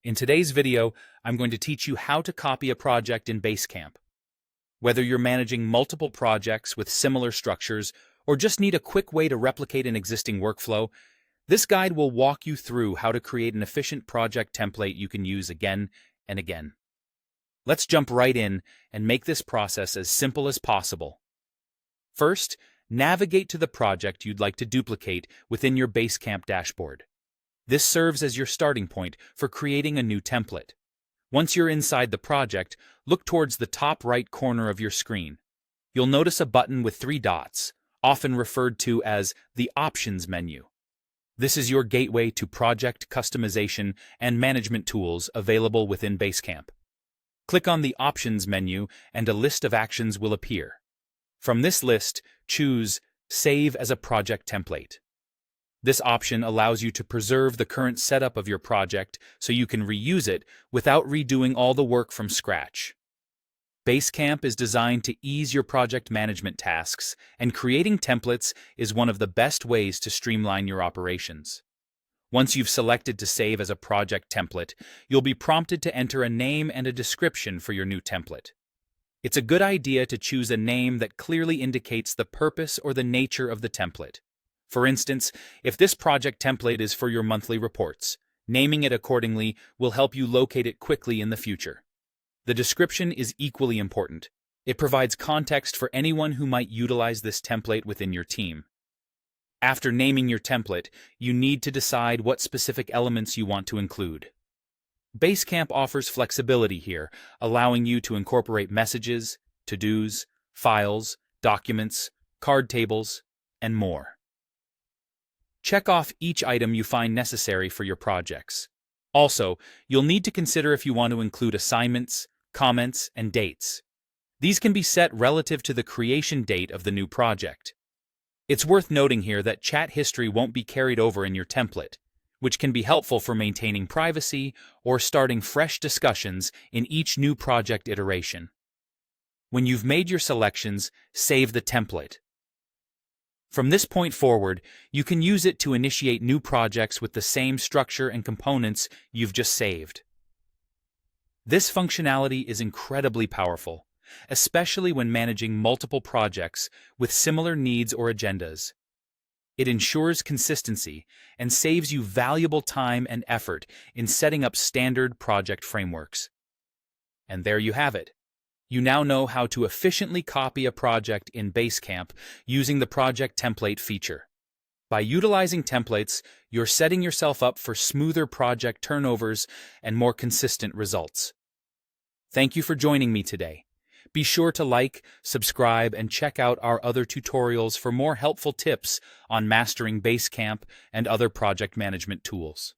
In today's video, I'm going to teach you how to copy a project in Basecamp. Whether you're managing multiple projects with similar structures or just need a quick way to replicate an existing workflow, this guide will walk you through how to create an efficient project template you can use again and again. Let's jump right in and make this process as simple as possible. First, navigate to the project you'd like to duplicate within your Basecamp dashboard. This serves as your starting point for creating a new template. Once you're inside the project, look towards the top right corner of your screen. You'll notice a button with 3 dots, often referred to as the Options menu. This is your gateway to project customization and management tools available within Basecamp. Click on the Options menu and a list of actions will appear. From this list, choose Save as a Project Template. This option allows you to preserve the current setup of your project so you can reuse it without redoing all the work from scratch. Basecamp is designed to ease your project management tasks, and creating templates is one of the best ways to streamline your operations. Once you've selected to save as a project template, you'll be prompted to enter a name and a description for your new template. It's a good idea to choose a name that clearly indicates the purpose or the nature of the template. For instance, if this project template is for your monthly reports, naming it accordingly will help you locate it quickly in the future. The description is equally important. It provides context for anyone who might utilize this template within your team. After naming your template, you need to decide what specific elements you want to include. Basecamp offers flexibility here, allowing you to incorporate messages, to-dos, files, documents, card tables, and more. Check off each item you find necessary for your projects. Also, you'll need to consider if you want to include assignments, comments, and dates. These can be set relative to the creation date of the new project. It's worth noting here that chat history won't be carried over in your template, which can be helpful for maintaining privacy or starting fresh discussions in each new project iteration. When you've made your selections, save the template. From this point forward, you can use it to initiate new projects with the same structure and components you've just saved. This functionality is incredibly powerful, especially when managing multiple projects with similar needs or agendas. It ensures consistency and saves you valuable time and effort in setting up standard project frameworks. And there you have it. You now know how to efficiently copy a project in Basecamp using the project template feature. By utilizing templates, you're setting yourself up for smoother project turnovers and more consistent results. Thank you for joining me today. Be sure to like, subscribe, and check out our other tutorials for more helpful tips on mastering Basecamp and other project management tools.